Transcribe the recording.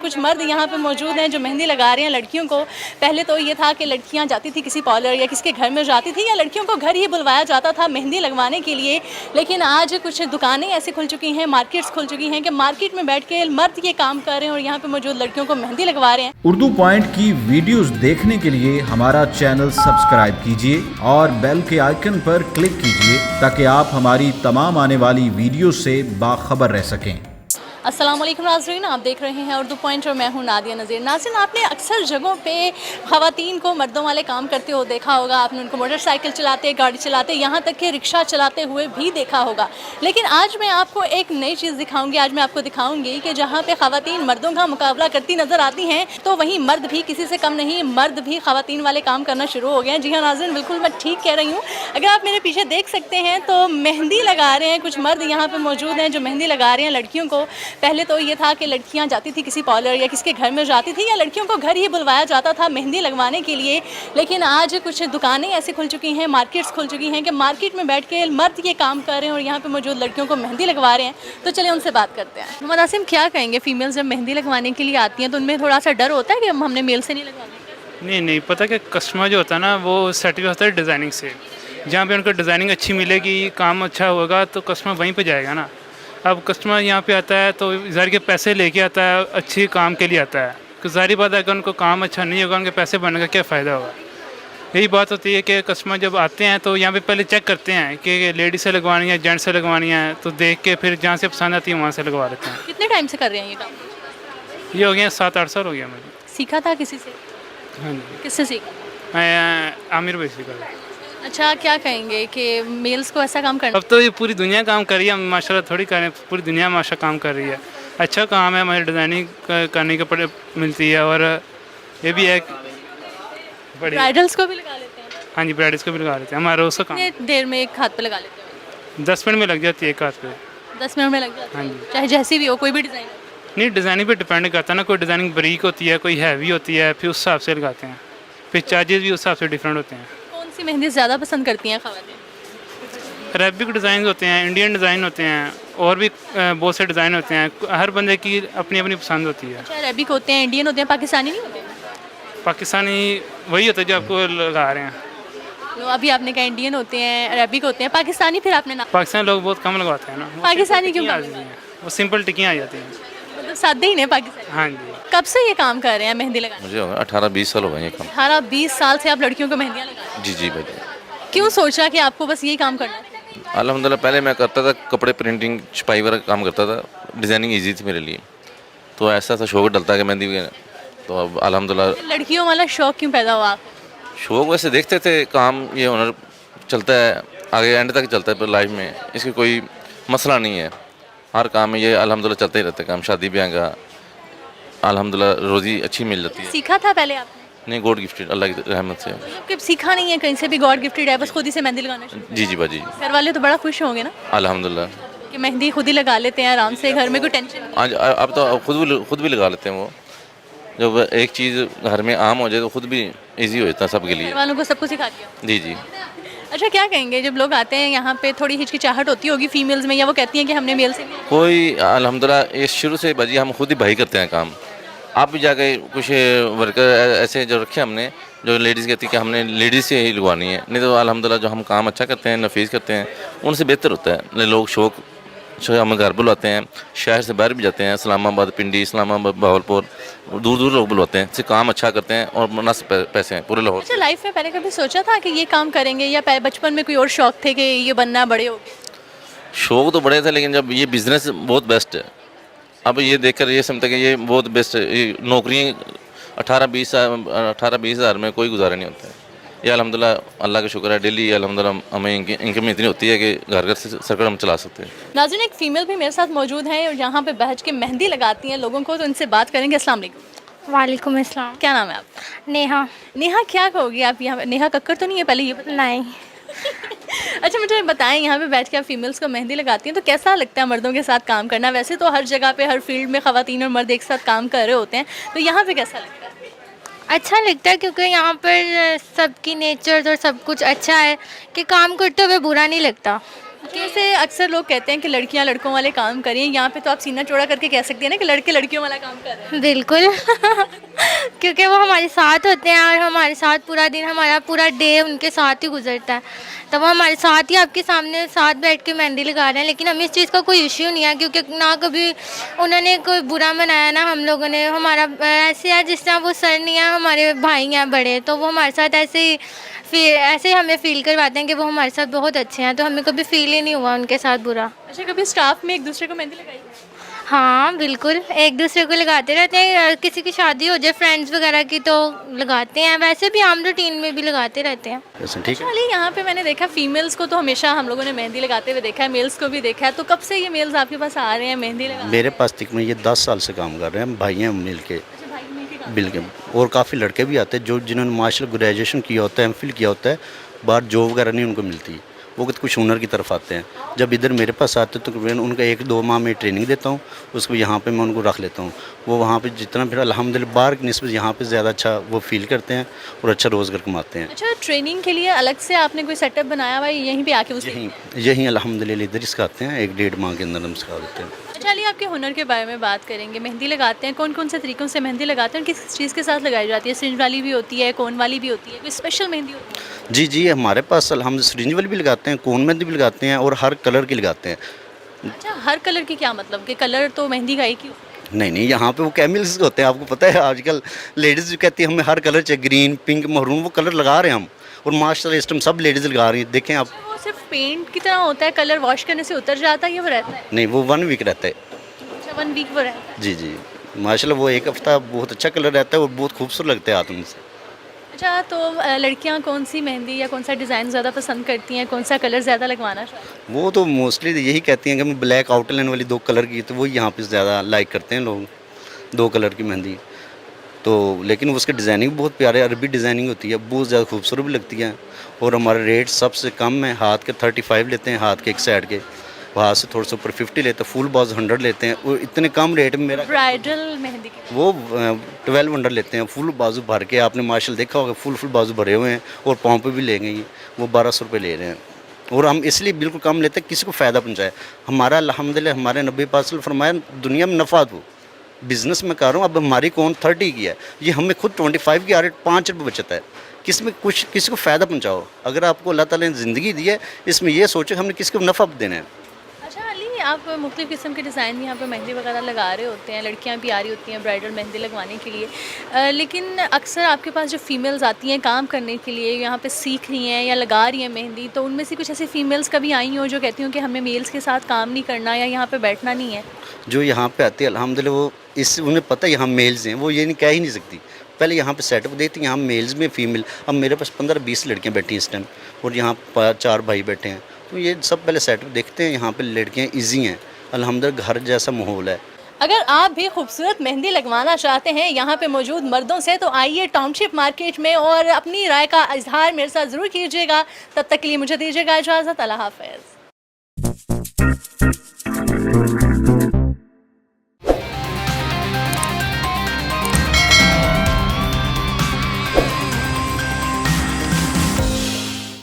कुछ मर्द यहाँ पे मौजूद हैं जो मेहंदी लगा रहे हैं लड़कियों को। पहले तो ये था कि लड़कियाँ जाती थी किसी पार्लर या किसके घर में जाती थी, या लड़कियों को घर ही बुलवाया जाता था मेहंदी लगवाने के लिए। लेकिन आज कुछ दुकानें ऐसी खुल चुकी हैं, मार्केट्स खुल चुकी हैं कि मार्केट में बैठ के मर्द ये काम कर रहे हैं और यहाँ पे मौजूद लड़कियों को मेहंदी लगवा रहे हैं। उर्दू पॉइंट की वीडियोस देखने के लिए हमारा चैनल सब्सक्राइब कीजिए और बेल के आइकन पर क्लिक कीजिए ताकि आप हमारी तमाम आने वाली वीडियो से बाखबर रह सकें। अस्सलाम वालेकुम नाज़रीन, आप देख रहे हैं उर्दू पॉइंट और मैं हूं नादिया नज़ीर। नाज़रीन, आपने अक्सर जगहों पे ख़वातीन को मर्दों वाले काम करते हुए देखा होगा। आपने उनको मोटरसाइकिल चलाते, गाड़ी चलाते, यहाँ तक कि रिक्शा चलाते हुए भी देखा होगा। लेकिन आज मैं आपको एक नई चीज़ दिखाऊंगी। आज मैं आपको दिखाऊंगी कि जहाँ पे ख़वातीन मर्दों का मुकाबला करती नज़र आती हैं, तो वहीं मर्द भी किसी से कम नहीं, मर्द भी ख़वातीन वाले काम करना शुरू हो गए हैं। जी हाँ नाज़रीन, बिल्कुल मैं ठीक कह रही हूँ। अगर आप मेरे पीछे देख सकते हैं तो मेहंदी लगा रहे हैं कुछ मर्द यहाँ पर मौजूद हैं जो मेहंदी लगा रहे हैं लड़कियों को। पहले तो ये था कि लड़कियां जाती थी किसी पार्लर या किसके घर में जाती थी, या लड़कियों को घर ही बुलवाया जाता था मेहंदी लगवाने के लिए। लेकिन आज कुछ दुकानें ऐसी खुल चुकी हैं, मार्केट्स खुल चुकी हैं कि मार्केट में बैठ के मर्द ये काम कर रहे हैं और यहाँ पे मौजूद लड़कियों को मेहंदी लगवा रहे हैं। तो चलिए उनसे बात करते हैं। मोहम्मद आसिम, क्या कहेंगे, फीमेल्स जब मेहंदी लगवाने के लिए आती हैं तो उनमें थोड़ा सा डर होता है कि हमने मेल से नहीं लगवाना? नहीं, पता कि कस्टमर जो होता है ना वो सर्टिफाइड होता है डिज़ाइनिंग से। जहाँ पे उनको डिज़ाइनिंग अच्छी मिलेगी, काम अच्छा होगा तो कस्टमर वहीं पे जाएगा ना। अब कस्टमर यहाँ पे आता है तो ज़ाहिर के पैसे लेके आता है, अच्छी काम के लिए आता है। तो ज़ाहिर बात है अगर उनको काम अच्छा नहीं होगा, उनके पैसे बनने का क्या फ़ायदा होगा। यही बात होती है कि कस्टमर जब आते हैं तो यहाँ पे पहले चेक करते हैं कि लेडीज से लगवानी है, जेंट्स से लगवानी है, तो देख के फिर जहाँ से पसंद आती है वहाँ से लगवा लेते हैं। कितने टाइम से कर रहे हैं ये काम? ये हो गया 7-8 साल हो गया मुझे। सीखा था किसी से? हाँ जी, किससे सीखा? मैं आमिर भाई सीखा। अच्छा, क्या कहेंगे कि मेल्स को ऐसा काम करना? अब तो ये पूरी दुनिया काम कर रही है माशाल्लाह, थोड़ी करें, पूरी दुनिया माशा काम कर रही है। अच्छा काम है, हमारी डिज़ाइनिंग करने के मिलती है और ये भी है बड़ी। ब्राइडल्स को भी लगा लेते हैं? हाँ जी, ब्राइड्स को भी लगा लेते हैं। हमारा उसका काम कितने देर में एक हाथ पे लगा लेते हैं? 10 मिनट में लग जाती है एक हाथ पे। 10 मिनट में लग जाता है? हाँ जी। चाहे जैसी भी हो, कोई भी डिज़ाइन? नहीं, डिज़ाइनिंग पे डिपेंड करता है ना। कोई डिज़ाइनिंग बरीक होती है, कोई हैवी होती है, फिर उस हिसाब से लगाते हैं। फिर चार्जेस भी उस हिसाब से डिफरेंट होते हैं। कौन सी मेहंदी ज़्यादा पसंद करती हैं ख़वातीन? अरेबिक डिज़ाइन होते हैं, इंडियन डिज़ाइन होते हैं, और भी बहुत से डिज़ाइन होते हैं। हर बंदे की अपनी अपनी पसंद होती है। अच्छा, अरेबिक होते हैं, इंडियन होते हैं, पाकिस्तानी नहीं होते? पाकिस्तानी वही होता है जो आपको लगा रहे हैं। तो अभी आपने कहा इंडियन होते हैं, अरेबिक होते हैं, पाकिस्तानी फिर आपने ना? पाकिस्तानी लोग बहुत कम लगवाते हैं ना। वो पाकिस्तानी सिंपल क्यों टिक्कियाँ कम आ जाती हैं, वो सिंपल टिक्कियाँ आ जाती हैं। मतलब सादे ही नहीं पाकिस्तानी? हाँ जी। कब से ये काम कर रहे हैं मेहंदी लगाने? मुझे हो गया 18-20 साल हो गए ये काम। 18-20 साल से आप लड़कियों को मेहंदियाँ लगा रहे हैं? जी भाई। क्यों सोचा कि आपको बस यही काम करना है? अल्हम्दुलिल्लाह पहले मैं करता था कपड़े प्रिंटिंग छपाई वगैरह काम करता था। डिज़ाइनिंग इजी थी मेरे लिए, तो ऐसा था शौक डलता है कि मेहंदी वगैरह। तो अब अल्हम्दुलिल्लाह लड़कियों वाला शौक क्यों पैदा हुआ आपको? शौक वैसे देखते थे काम, ये हुनर चलता है आगे एंड तक चलता है पर लाइफ में इसकी कोई मसला नहीं है। हर काम में ये अल्हम्दुलिल्लाह चलता ही रहता है काम। शादी ब्याह का अल्हम्दुलिल्लाह रोज़ी अच्छी मिल जाती है। सीखा था पहले आपने? नहीं, गॉड गिफ्टेड अल्लाह की रहमत से। कि सीखा नहीं है कहीं से भी, गॉड गिफ्टेड है, बस खुद ही से मेहंदी लगाना शुरू? जी बाजी, घर वाले तो बड़ा खुश होंगे ना अल्हम्दुलिल्लाह। कि मेहंदी खुद ही लगा लेते हैं आराम से, घर में कोई टेंशन नहीं? आज अब तो खुद भी लगा लेते हैं वो। जब एक चीज़ घर में आम हो जाए तो खुद भी इजी हो जाता है सबके लिए। घर वालों को सबको सिखा दिया? जी। अच्छा, क्या कहेंगे जब लोग आते हैं यहाँ पे, थोड़ी हिचकिचाहट होती होगी फीमेल्स में, या वो कहती हैं कि हमने मेल से नहीं? कोई अल्हम्दुलिल्लाह ये शुरू से बाजी हम खुद ही भाई करते हैं काम। आप भी जाके कुछ वर्कर ऐसे जो रखे हमने, जो लेडीज़ कहती है कि हमने लेडीज़ से ही लगवानी है, नहीं तो अल्हम्दुलिल्लाह जो हम काम अच्छा करते हैं, नफीस करते हैं, उनसे बेहतर होता है। लोग शौक हमें घर बुलाते हैं, शहर से बाहर भी जाते हैं, इस्लामाबाद, पिंडी, इस्लामाबाद, भावलपुर, दूर लोग बुलवाते हैं। इससे काम अच्छा करते हैं और मुनासिब पैसे हैं पूरे लाहौर। अच्छा, लाइफ में पहले कभी सोचा था कि ये काम करेंगे, या बचपन में कोई और शौक थे कि ये बनना बड़े हो गए? शौक तो बड़े थे, लेकिन जब ये बिज़नेस बहुत बेस्ट है। अब ये देखकर ये समझते कि ये बहुत बेस्ट है। ये नौकरियाँ 18-20 हज़ार में कोई गुजारा नहीं होता है। ये अल्हम्दुलिल्लाह अल्लाह का शुक्र है, डेली अल्हम्दुलिल्लाह हमें इनकम इतनी होती है कि घर से सर्कल हम चला सकते हैं। नाज़रीन, एक फ़ीमेल भी मेरे साथ मौजूद है और यहाँ पे बैठ के मेहंदी लगाती हैं लोगों को, तो इनसे बात करेंगे। अस्सलाम वालेकुम। वालेकुम अस्सलाम। क्या नाम है आपका? नेहा। नेहा, क्या कहोगी आप यहाँ? नेहा कक्कर तो नहीं है पहले ये बता? नहीं। अच्छा, मुझे बताएं, यहाँ पे बैठ के आप फीमेल्स को मेहंदी लगाती हैं तो कैसा लगता है मर्दों के साथ काम करना? वैसे तो हर जगह पे, हर फील्ड में ख़वातीन और मर्द एक साथ काम कर रहे होते हैं, तो यहाँ पे कैसा लगता है? अच्छा लगता है क्योंकि यहाँ पर सबकी नेचर और सब कुछ अच्छा है कि काम करते हुए बुरा नहीं लगता। जैसे अक्सर लोग कहते हैं कि लड़कियां लड़कों वाले काम करें, यहाँ पे तो आप सीना चौड़ा करके कह सकती हैं ना कि लड़के लड़कियों वाला काम कर रहे हैं। बिल्कुल क्योंकि वो हमारे साथ होते हैं और हमारे साथ पूरा दिन, हमारा पूरा डे उनके साथ ही गुजरता है। तो वो हमारे साथ ही आपके सामने साथ बैठ के मेहंदी लगा रहे हैं, लेकिन हमें इस चीज़ का कोई इश्यू नहीं है क्योंकि ना कभी उन्होंने कोई बुरा मनाया ना हम लोगों ने। हमारा ऐसे है जिस तरह वो सर नहीं है, हमारे भाई हैं बड़े, तो वो हमारे साथ ऐसे ही हमें फ़ील करवाते हैं कि वो हमारे साथ बहुत अच्छे हैं, तो हमें कभी फ़ील ही नहीं हुआ उनके साथ बुरा। अच्छा, कभी स्टाफ में एक दूसरे को मेहंदी लगाई है? हाँ बिल्कुल, एक दूसरे को लगाते रहते हैं। किसी की शादी हो जाए फ्रेंड्स वगैरह की तो लगाते हैं, वैसे भी आम रूटीन में भी लगाते रहते हैं। ठीक है। अली, यहाँ पे मैंने देखा फीमेल्स को तो हमेशा हम लोगों ने मेहंदी लगाते हुए देखा है, मेल्स को भी देखा है, तो कब से ये मेल्स आपके पास आ रहे हैं मेहंदी लगा? मेरे पास तकरीबन ये 10 साल से काम कर रहे हैं, हम भाई हैं मिल के। अच्छा, भाई मिलके काम। बिल्कुल। और काफ़ी लड़के भी आते हैं जो जिन्होंने माशाल्लाह ग्रेजुएशन किया होता है, एमफिल किया होता है, बाहर जॉब वगैरह नहीं उनको मिलती, वो कुछ हुनर की तरफ आते हैं। जब इधर मेरे पास आते हैं तो तकरीबन उनका 1-2 माह में ट्रेनिंग देता हूँ, उसको यहाँ पे मैं उनको रख लेता हूँ। वो वहाँ पे जितना फिर अल्हम्दुलिल्लाह बाहर की निस्बत यहाँ पे ज़्यादा अच्छा वो फील करते हैं और अच्छा रोज़गार कमाते हैं। अच्छा, ट्रेनिंग के लिए अलग से आपने कोई सेटअप बनाया हुआ है, यहीं पे आके उसे? यहीं अल्हम्दुलिल्लाह इधर ही सिखाते हैं, 1-1.5 माह के अंदर हम सिखा देते हैं। अच्छा अली, आपके हुनर के बारे में बात करेंगे। मेहंदी लगाते हैं, कौन कौन से तरीक़ों से मेहंदी लगाते हैं, किस चीज़ के साथ लगाई जाती है? सिरिंज वाली भी होती है, कोन वाली भी होती है, कोई स्पेशल मेहंदी होती है? जी, हमारे पास हम सिरिंज वाली भी लगाते हैं, कोन मेहंदी भी लगाते हैं और हर कलर की लगाते हैं। अच्छा, हर कलर की क्या मतलब कि कलर तो मेहंदी का एक ही होता है? नहीं, यहाँ पे वो केमिकल्स होते हैं, आपको पता है आजकल लेडीज़ जो कहती है हमें हर कलर चाहिए, ग्रीन, पिंक, महरूम, वो कलर लगा रहे हैं हम, और माशाल्लाह इस टाइम सब लेडीज़ लगा रही हैं, देखें आप। वो सिर्फ पेंट की तरह होता है, कलर वॉश करने से उतर जाता है, ये वो रहता है? नहीं, वो 1 वीक रहता है। अच्छा, 1 वीक वो रहता है। जी, माशाल्लाह वो 1 हफ्ता बहुत अच्छा कलर रहता है और बहुत खूबसूरत लगते हैं हाथ उनसे। अच्छा, तो लड़कियां कौन सी मेहंदी या कौन सा डिज़ाइन ज़्यादा पसंद करती हैं, कौन सा कलर ज़्यादा लगवाना चाहती हैं? वो तो मोस्टली यही कहती हैं कि हमें ब्लैक आउटलाइन वाली 2 कलर की, तो वो यहाँ पे ज़्यादा लाइक करते हैं लोग, 2 कलर की मेहंदी। तो लेकिन उसकी डिज़ाइनिंग भी बहुत प्यारे अरबी डिज़ाइनिंग होती है, बहुत ज़्यादा खूबसूरत भी लगती है। और हमारा रेट सबसे कम है, हाथ के 35 लेते हैं, हाथ के एक साइड के, वहाँ से थोड़ा सा ऊपर 50 लेते हैं, फुल बाजू 100 लेते हैं। और इतने कम रेट में मेरा ब्राइडल मेहंदी की वो 1200 लेते हैं, फुल बाजू भर के। आपने माशाल्लाह देखा होगा फुल बाजू भरे हुए हैं और पाँव पे भी ले गई, वो 1200 रुपये ले रहे हैं। और हम इसलिए बिल्कुल कम लेते हैं, किसी को फ़ायदा पहुँचाए। हमारा अल्हम्दुलिल्लाह हमारे नबी पाक सल्लल्लाहु अलैहि वसल्लम फरमाया दुनिया में नफ़ा दो, बिज़नेस में कर रहा हूँ, अब हमारी कौन 30 की है, ये हमें खुद 25 की आ रही, 5 रुपये बचता है। किसमें कुछ किसी को फ़ायदा पहुँचाओ। अगर आपको अल्लाह ताला ने ज़िंदगी दी है, इसमें ये सोचो हमने किसी को नफ़ा देना है। अच्छा अली, आप मुख्तलिफ़ किस्म के डिज़ाइन यहाँ पे मेहंदी वगैरह लगा रहे होते हैं, लड़कियाँ भी आ रही होती हैं ब्राइडल मेहंदी लगवाने के लिए, लेकिन अक्सर आपके पास जो फ़ीमेल्स आती हैं काम करने के लिए, यहाँ पे सीख रही हैं या लगा रही हैं मेहंदी, तो उनमें से कुछ ऐसी फ़ीमेल्स कभी आई हो जो कहती हूँ कि हमें मेल्स के साथ काम नहीं करना या यहाँ पर बैठना नहीं है? जो यहाँ पे आते हैं अल्हम्दुलिल्लाह वो उन्हें पता है यहाँ मेल्स हैं, वो ये नहीं कह ही नहीं सकती। पहले यहाँ पे सेटअप देखती हैं, यहाँ मेल्स में फ़ीमेल। अब मेरे पास 15-20 लड़कियाँ बैठी हैं इस टाइम, और यहाँ 4 भाई बैठे हैं, तो ये सब पहले सेटअप देखते हैं। यहाँ पे लड़कियाँ ईजी हैं, अल्हम्दुलिल्लाह घर जैसा माहौल है। अगर आप भी खूबसूरत मेहंदी लगवाना चाहते हैं यहाँ पे मौजूद मर्दों से, तो आइए टाउनशिप मार्केट में और अपनी राय का इजहार मेरे साथ ज़रूर कीजिएगा। तब तक के लिए मुझे दीजिएगा इजाज़त। अल्लाह हाफ़िज़।